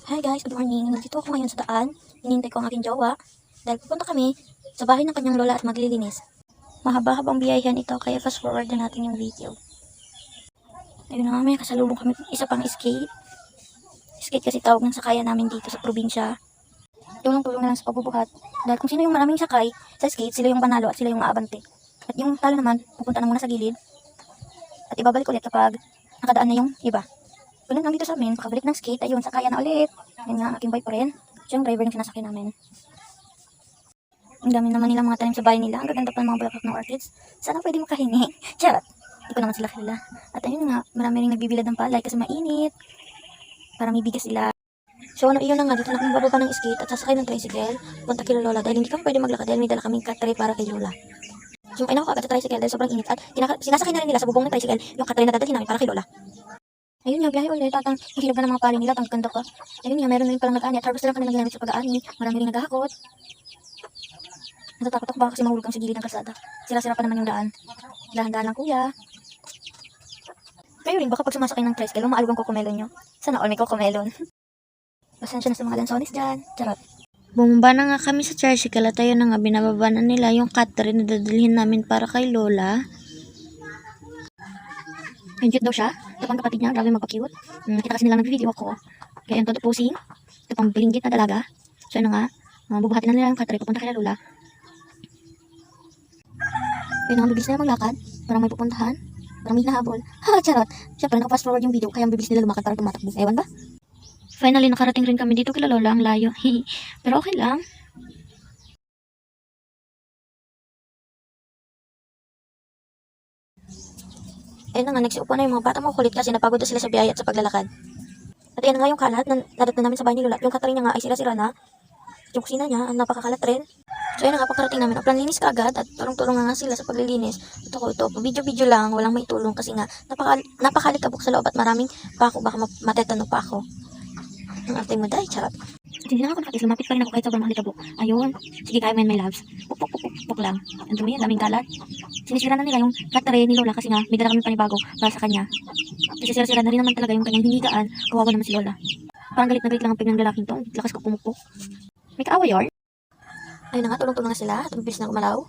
Hi guys, good morning. Nandito ako ngayon sa daan. Hinihintay ko ang aking jowa. Dahil pupunta kami sa bahay ng kanyang lola at maglilinis. Mahaba-habang biyayan ito kaya fast forward na natin yung video. Ayun na nga, may kasalubong kami. Isa pang skate. Skate kasi tawag ng sakayan namin dito sa probinsya. Tulong-tulong na lang sa pagbubuhat. Dahil kung sino yung maraming sakay sa skate, sila yung panalo at sila yung maabante. At yung talo naman, pupunta na muna sa gilid. At ibabalik ulit kapag nakadaan na yung iba. Ganun lang dito sa amin, pakabalik ng skate, ayun, sakaya na ulit. Yan nga, aking boyfriend. Siya yung driver ng sinasakyan namin. Ang dami naman nila mga tanim sa bahay nila. Ang gaganda pa ng mga bulaklak ng orchids. Sana pwede makahingi. Charot. Hindi ko naman sila kilala. At ayun nga, marami rin nagbibilad ng palay kasi mainit. Para may bigas sila. So ano, iyon na nga, dito na kami bababa ng skate at sasakay ng tricycle. Punta kila Lola dahil hindi kami pwede maglakad dahil may dala kaming katray para kay Lola. So ay ako agad sa tricycle dahil sobrang init at sinasakay na rin nila sa bubong ng tricycle yung katray na dadalhin namin para kay Lola. Ayun nga, biyahe ulit. At ang hilog na ng mga pali nila, ang ganda pa. Ayun nga, meron rin palang nag-ani at harvest lang kami nagamit sa pag-aani. Marami rin naghahakot. Natatakot ako baka kasi mahulog kang sa gilid ng kalsada. Sira-sira pa naman yung daan. Dahan-dahan lang kuya. Kayo rin, baka pag sumasakay ng tricycle, umaalog ang kokomelon nyo. Sana all may kokomelon. Pasensya na sa mga lansones dyan. Charot. Bumaba na nga kami sa tricycle at ayun na nga binababa na nila yung cutter na dadalhin namin para kay Lola. Ang cute daw siya. Ito pang kapatid niya, grabe magpa-cute. Nakita kasi nila nag-video ako. Kaya yung todo posing. Ito pang bilinggit na dalaga. So yun na nga, bubuhatin na nila yung katry papunta kay Lola. Ayun na nga, bibilis nila maglakad. Parang may pupuntahan. Parang may hinahabol. Ha, charot. Siyempre, naka-fast forward yung video, kaya bibilis nila lumakad para tumatakbo. Ewan ba? Finally, nakarating rin kami dito kay Lola, ang layo. Pero okay lang. Ayun na nga, nagsiupo na yung mga bata mo kulit kasi napagod na sila sa biyaya at sa paglalakad. At ayun nga yung kalat na nadat na namin sa bahay ni Lola. Yung katry niya nga ay sira-sira na. Yung kusina niya, ang napakakalat rin. So ayun na nga, pagkarating namin, plan linis ka agad at tulong-tulong nga sila sa paglilinis. Ito ko, video-video lang, walang may tulong kasi nga, napakalikabok sa loob at maraming pako, baka matetano pa ako. Ang arte mo dahil, charot. At hindi na ako nakatis, lumapit pa rin ako kahit sobrang malikabok. Ayun, sige kayo my loves. Puk lang. Ang dumi, daming kalat. Sinisira na nila yung katry ni Lola kasi nga, may dala kami panibago para sa kanya. Kasi sira-sira na rin naman talaga yung kanyang hinigaan, kawawa naman si Lola. Parang galit na galit lang ang pig ng lalaking to, lakas ko pumukpok. May kaaway or? Ayun na nga, tulong-tulong na sila. Tumibilis na gumalaw.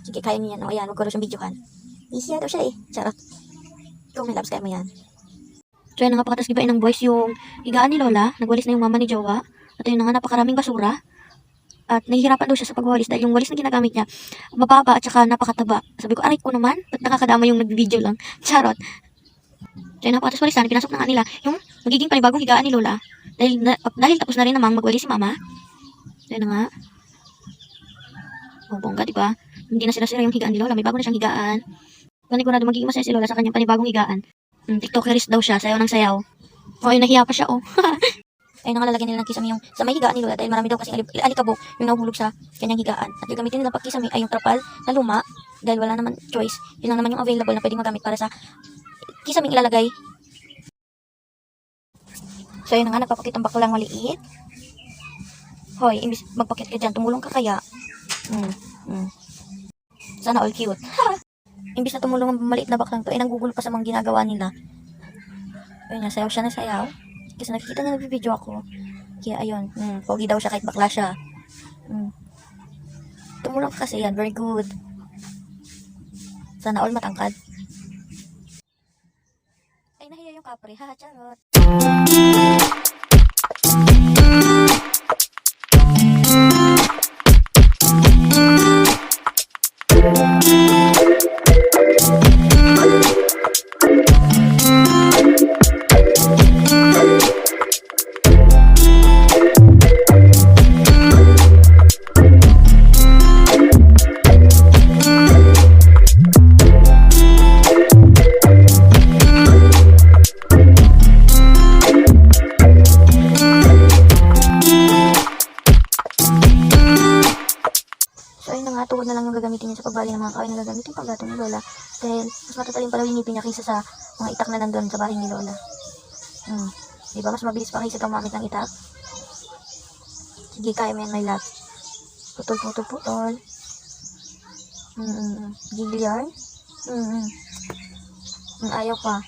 Sige, kaya niya yan. O, ayan, huwag ko rin siyang videohan. Easy daw siya eh. Charot. Ikaw, may loves, kaya mo yan. So yun na nga, pagkatas gibain ng boys yung higaan ni Lola. Nagwalis na yung mama ni Jowa. At ayun na nga, napakaraming basura. At nahihirapan daw siya sa pagwalis dahil yung walis na ginagamit niya, mababa at saka napakataba. Sabi ko, aray ko naman, ba't nakakadama yung nag-video lang? Charot. So yun na, pagkatas walisan, pinasok na nga nila yung magiging panibagong higaan ni Lola. Dahil tapos na rin namang magwalis si mama. So yun na nga. Oh, bongga, diba? Hindi na sila-sila yung higaan ni Lola. May bago na siyang higaan. Panigurado magiging masaya si Lola sa kanyang panibagong higaan. TikTokeris daw siya. Sayaw ng sayaw. Oh, nahiya pa siya, oh. Ay, nakalalagyan nila ng kisame yung sa may higaan ni Lola dahil marami daw kasi alikabok yung nahuhulog sa kanyang higaan. At yung gamitin nila pag kisame ay yung trapal na luma dahil wala naman choice. Yun lang naman yung available na pwedeng magamit para sa kisaming ilalagay. So, yun na nga, nagpapakit ang bakulang maliit. Hoy, imbis magpakit ka dyan, tumulong ka kaya. Sana all cute. Imbis na tumulong ang maliit na baklang to, ay nanggugulo pa sa mga ginagawa nila. Ayun nga, sayaw siya na sayaw. Kasi nakikita niya nag-video ako. Kaya ayun, pogi daw siya kahit bakla siya. Tumulong ka kasi yan, very good. Sana all matangkad. Ay, nahiya yung kapre, ha, charot. Tuhod na lang yung gagamitin niya sa pagbali ng mga kahoy na gagamitin paggato ni Lola. Dahil mas matatalim pala yung ngipin niya kaysa sa mga itak na nandun sa bahay ni Lola. Diba? Mas mabilis pa kaysa gumamit ng itak. Sige, kaya mo yan, my love. Putol. Gigil yarn. Ayaw pa.